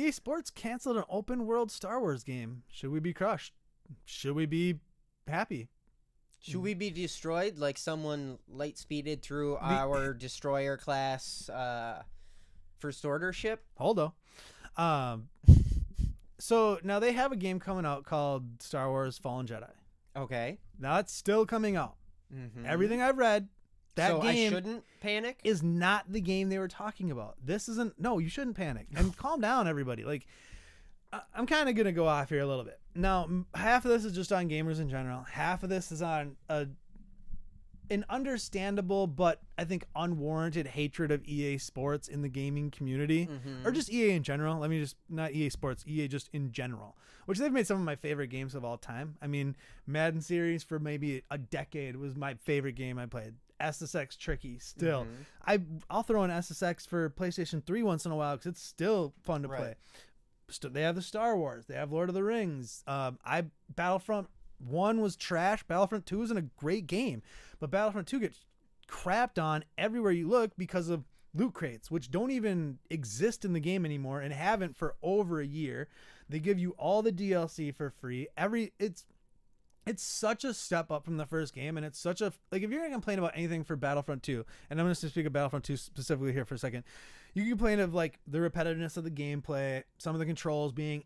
EA Sports canceled an open world Star Wars game. Should we be crushed? Should we be happy? Should we be destroyed like someone light speeded through our destroyer class First Order ship? Holdo. So now they have a game coming out called Star Wars Fallen Jedi. Okay. Now it's still coming out. Mm-hmm. Everything I've read, that game I shouldn't panic? is not the game they were talking about. This isn't. No, you shouldn't panic. And calm down, everybody. Like, I'm kind of going to go off here a little bit. Now, half of this is just on gamers in general. Half of this is on an understandable but I think unwarranted hatred of EA Sports in the gaming community, or just EA in general. Let me just, not EA Sports, EA just in general, which they've made some of my favorite games of all time. I mean, Madden series for maybe a decade was my favorite game I played. SSX Tricky still. I'll throw in SSX for PlayStation 3 once in a while because it's still fun to play. They have the Star Wars. They have Lord of the Rings. Battlefront 1 was trash. Battlefront 2 isn't a great game, but Battlefront 2 gets crapped on everywhere you look because of loot crates, which don't even exist in the game anymore and haven't for over a year. They give you all the DLC for free. It's such a step up from the first game, and it's such a, like, if you're going to complain about anything for Battlefront 2, and I'm going to speak of Battlefront 2 specifically here for a second, you can complain of, like, the repetitiveness of the gameplay, some of the controls being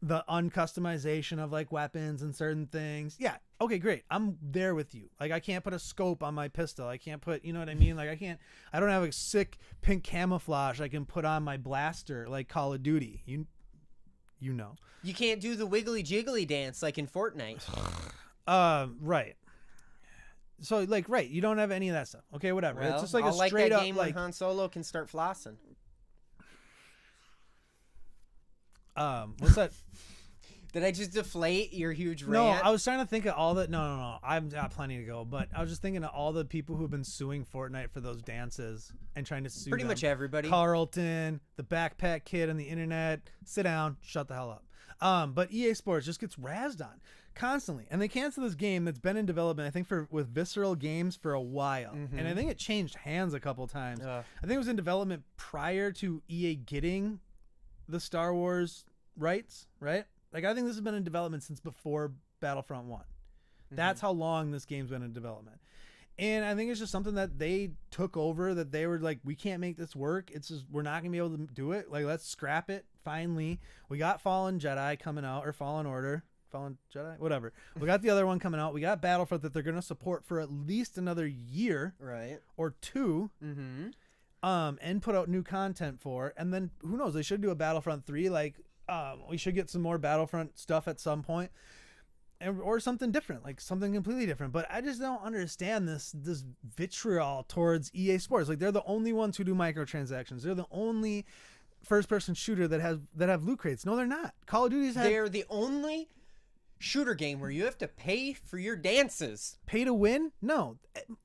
the uncustomization of, like, weapons and certain things. Yeah, okay, great. I'm there with you. Like, I can't put a scope on my pistol. I can't put, you know what I mean? Like, I don't have a sick pink camouflage I can put on my blaster like Call of Duty. You know. You can't do the wiggly jiggly dance like in Fortnite. Right. So, like, right, you don't have any of that stuff. Okay, whatever. Well, it's just like I'll a straight that up, game like, when Han Solo can start flossing. What's that? Did I just deflate your huge rant? No, I was trying to think of all the, no. I've got plenty to go, but I was just thinking of all the people who've been suing Fortnite for those dances and trying to sue Pretty them. much everybody. Carlton, the backpack kid on the internet. Sit down, shut the hell up. But EA Sports just gets razzed on constantly, and they cancel this game that's been in development, I think, with Visceral Games for a while, and I think it changed hands a couple times. I think it was in development prior to EA getting the Star Wars rights, right? Like, I think this has been in development since before Battlefront 1. That's how long this game's been in development. And I think it's just something that they took over, that they were like, we can't make this work. It's just, we're not going to be able to do it. Like, let's scrap it. Finally, we got Fallen Jedi coming out, or Fallen Order. Fallen Jedi? Whatever. We got the other one coming out. We got Battlefront that they're going to support for at least another year. Right. Or two. And put out new content for. And then, who knows? They should do a Battlefront 3. Like, we should get some more Battlefront stuff at some point, or something different, like something completely different. But I just don't understand this vitriol towards EA Sports. Like, they're the only ones who do microtransactions. They're the only first-person shooter that have loot crates. No, they're not. Call of Duty's they're the only shooter game where you have to pay for your dances. Pay to win? No,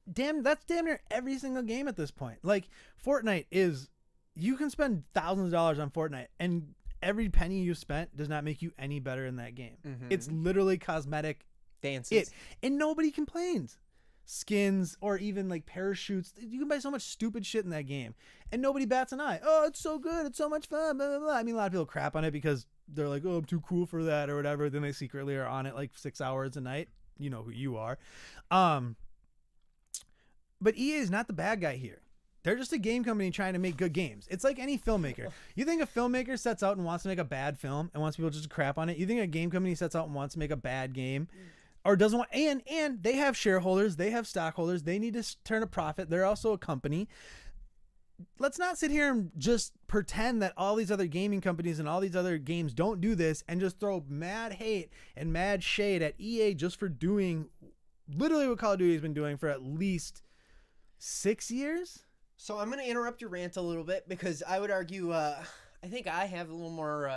that's damn near every single game at this point. Like, Fortnite is, you can spend thousands of dollars on Fortnite, and every penny you spent does not make you any better in that game. It's literally cosmetic dances. And nobody complains. Skins, or even like parachutes. You can buy so much stupid shit in that game, and nobody bats an eye. Oh, it's so good. It's so much fun. Blah, blah, blah. I mean, a lot of people crap on it because they're like, oh, I'm too cool for that or whatever. Then they secretly are on it like 6 hours a night. You know who you are. But EA is not the bad guy here. They're just a game company trying to make good games. It's like any filmmaker. You think a filmmaker sets out and wants to make a bad film and wants people just to crap on it? You think a game company sets out and wants to make a bad game, or doesn't want? And they have shareholders, they have stockholders, they need to turn a profit. They're also a company. Let's not sit here and just pretend that all these other gaming companies and all these other games don't do this and just throw mad hate and mad shade at EA just for doing literally what Call of Duty has been doing for at least 6 years. So I'm going to interrupt your rant a little bit because I would argue, I think I have a little more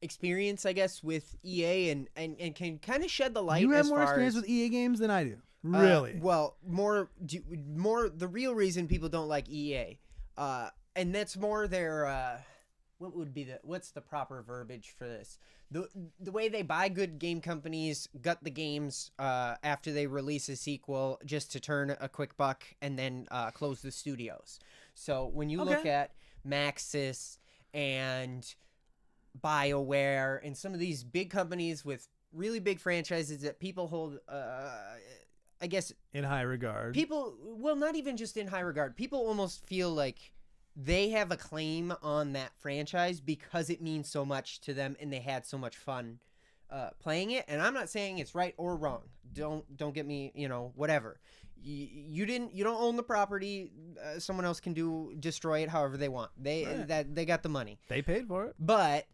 experience, I guess, with EA and can kind of shed the light. You have as more far experience as, with EA games than I do. Really? Well, more the real reason people don't like EA, and that's more their what's the proper verbiage for this? The way they buy good game companies, gut the games after they release a sequel just to turn a quick buck, and then close the studios. So when you look at Maxis and BioWare and some of these big companies with really big franchises that people hold, I guess, in high regard. people, well, not even just in high regard. People almost feel like they have a claim on that franchise because it means so much to them and they had so much fun playing it. And I'm not saying it's right or wrong. Don't get me, whatever. You don't own the property. Someone else can destroy it however they want. They got the money. They paid for it. But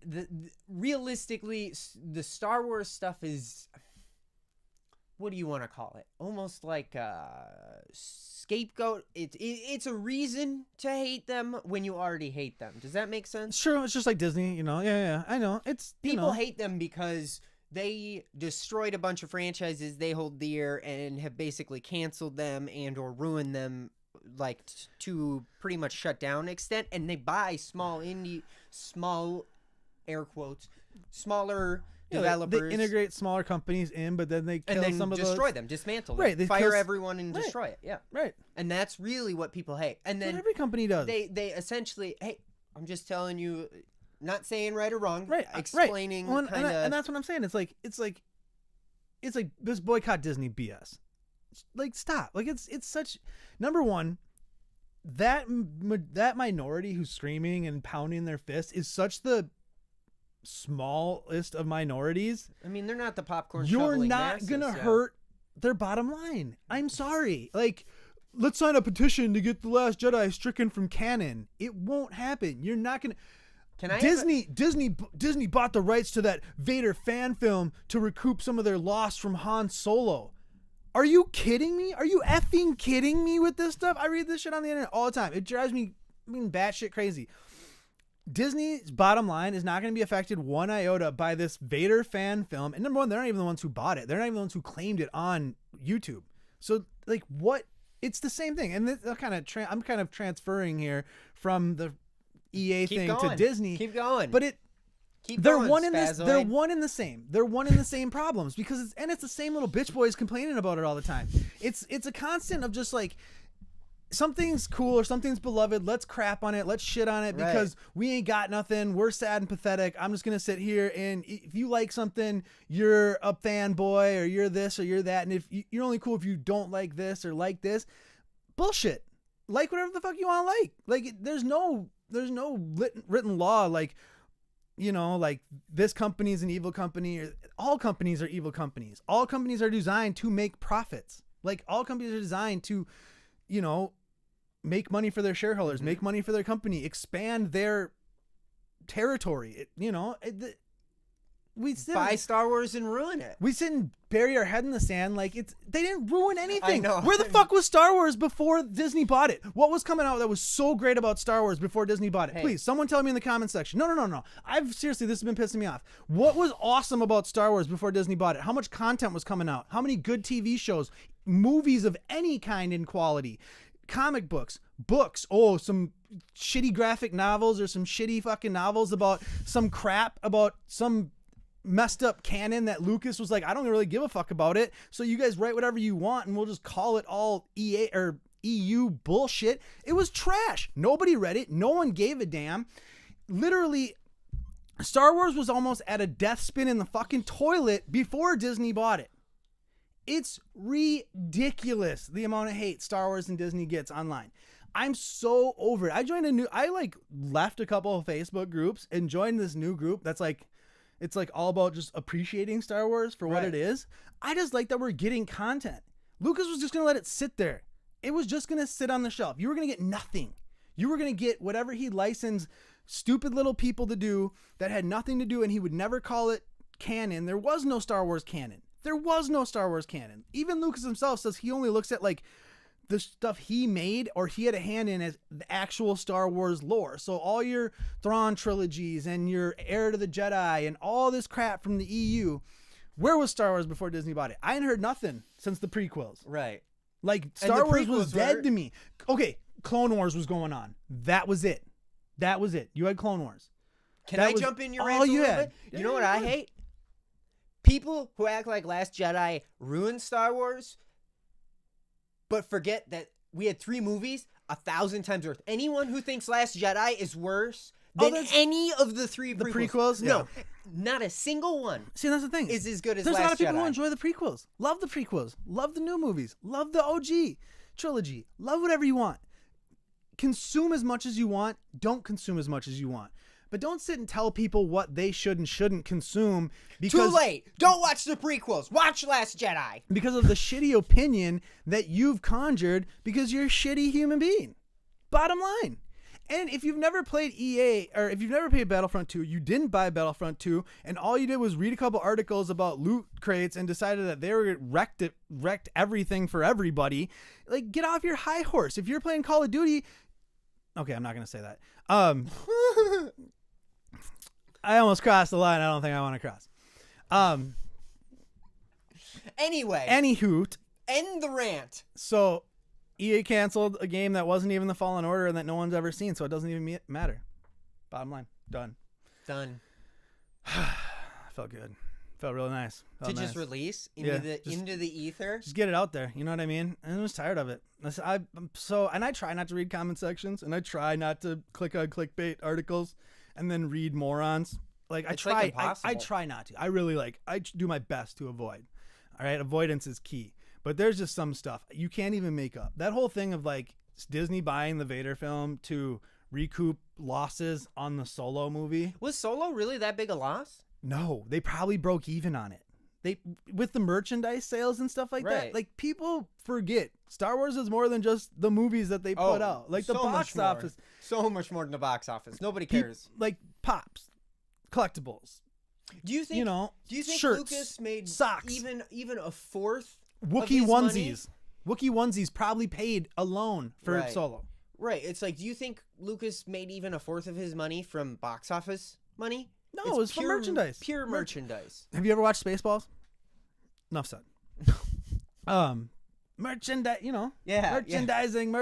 realistically, the Star Wars stuff is, what do you want to call it? Almost like a scapegoat. It's a reason to hate them when you already hate them. Does that make sense? Sure, it's just like Disney, Yeah, I know. It's People hate them because they destroyed a bunch of franchises they hold dear and have basically canceled them and or ruined them, like to pretty much shut down extent. And they buy small air quotes, smaller developers. They integrate smaller companies in, but then they kill some of those. Destroy them, dismantle them, right? They fire everyone and destroy it. Yeah, right. And that's really what people hate. And then every company does. They essentially, hey, I'm just telling you. Not saying right or wrong, right? Explaining right. Well, kind of, and that's what I'm saying. It's like this boycott Disney BS. Like, stop. Like, it's such. Number one, that minority who's screaming and pounding their fists is such the smallest of minorities. I mean, they're not the popcorn. You're shoveling not masses, gonna hurt their bottom line. I'm sorry. Like, let's sign a petition to get The Last Jedi stricken from canon. It won't happen. You're not gonna. Disney bought the rights to that Vader fan film to recoup some of their loss from Han Solo. Are you kidding me? Are you effing kidding me with this stuff? I read this shit on the internet all the time. It drives me batshit crazy. Disney's bottom line is not going to be affected one iota by this Vader fan film. And number one, they're not even the ones who bought it. They're not even the ones who claimed it on YouTube. So, like, what? It's the same thing. And I'm kind of transferring here from the EA thing to Disney. Keep going. But they're one in the same. They're one in the same problems because it's the same little bitch boys complaining about it all the time. It's a constant of just like, something's cool or something's beloved. Let's crap on it. Let's shit on it because we ain't got nothing. We're sad and pathetic. I'm just going to sit here. And if you like something, you're a fanboy or you're this or you're that. And if you're only cool if you don't like this or like this, bullshit. Like whatever the fuck you want to like. Like there's no written law like, like this company is an evil company or all companies are evil companies. All companies are designed to make profits. Like all companies are designed to, make money for their shareholders, make money for their company, expand their territory. We buy Star Wars and ruin it. We sit and bury our head in the sand like they didn't ruin anything. I know. Where the fuck was Star Wars before Disney bought it? What was coming out that was so great about Star Wars before Disney bought it? Hey. Please, someone tell me in the comment section. No. Seriously, this has been pissing me off. What was awesome about Star Wars before Disney bought it? How much content was coming out? How many good TV shows, movies of any kind in quality? Comic books, some shitty graphic novels or some shitty fucking novels about some crap about some messed up canon that Lucas was like, I don't really give a fuck about it. So you guys write whatever you want and we'll just call it all EA or EU bullshit. It was trash. Nobody read it. No one gave a damn. Literally, Star Wars was almost at a death spin in the fucking toilet before Disney bought it. It's ridiculous the amount of hate Star Wars and Disney gets online. I'm so over it. I left a couple of Facebook groups and joined this new group that's like, it's like all about just appreciating Star Wars for what it is. I just like that we're getting content. Lucas was just going to let it sit there. It was just going to sit on the shelf. You were going to get nothing. You were going to get whatever he licensed stupid little people to do that had nothing to do, and he would never call it canon. There was no Star Wars canon. Even Lucas himself says he only looks at like the stuff he made or he had a hand in as the actual Star Wars lore. So all your Thrawn trilogies and your Heir to the Jedi and all this crap from the EU, where was Star Wars before Disney bought it? I hadn't heard nothing since the prequels. Right. Like Star Wars was dead to me. Okay, Clone Wars was going on. That was it. You had Clone Wars. Can I jump in your rant a little bit? You know what I hate? People who act like Last Jedi ruined Star Wars, but forget that we had 3 movies 1,000 times worse. Anyone who thinks Last Jedi is worse than any of the three the prequels. prequels? No, not a single one See, that's the thing. is as good as There's Last a lot of people Jedi. who enjoy the prequels, love the prequels, love the new movies, love the OG trilogy, love whatever you want. Consume as much as you want. Don't consume as much as you want. But don't sit and tell people what they should and shouldn't consume because Too late. Don't watch the prequels. Watch Last Jedi. because of the shitty opinion that you've conjured because you're a shitty human being. Bottom line. And if you've never played EA, or if you've never played Battlefront 2, you didn't buy Battlefront 2, and all you did was read a couple articles about loot crates and decided that they were wrecked everything for everybody, like, get off your high horse. If you're playing Call of Duty, okay, I'm not gonna say that. I almost crossed the line. I don't think I want to cross. Anyway, Any hoot. end the rant. So EA canceled a game that wasn't even the Fallen Order and that no one's ever seen, so it doesn't even matter. Bottom line, done. Done. Felt good. Felt really nice. Felt To nice. just release into the ether. Just get it out there. You know what I mean? And I was tired of it. And I try not to read comment sections, and I try not to click on clickbait articles and then read morons. Like It's like impossible. I try not to. I really I do my best to avoid. All right, avoidance is key. But there's just some stuff you can't even make up. That whole thing of like Disney buying the Vader film to recoup losses on the Solo movie. Was Solo really that big a loss? No, they probably broke even on it. They with the merchandise sales and stuff like that. Right. Like people forget Star Wars is more than just the movies that they put out. Like the so box much more. office, So much more than the box office. Nobody cares. like pops, collectibles. Do you think? You know, Do you think shirts, Lucas made socks, even a fourth? Wookiee his onesies. Wookiee onesies probably paid alone for Right. Solo. Right. It's like, do you think Lucas made even a fourth of his money from box office money? No, It's it was from merchandise. Pure merchandise. Have you ever watched Spaceballs? Enough said. Merchandise, you know. Yeah. Merchandising.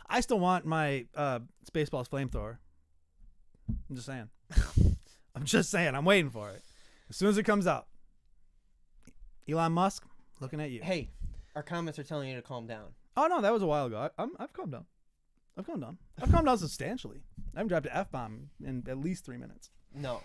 I still want my Spaceballs flamethrower. I'm just saying. I'm waiting for it. As soon as it comes out. Elon Musk, looking at you. Hey, our comments are telling you to calm down. Oh, no, that was a while ago. I've calmed down. I've calmed down substantially. I haven't dropped an F-bomb in at least 3 minutes. No.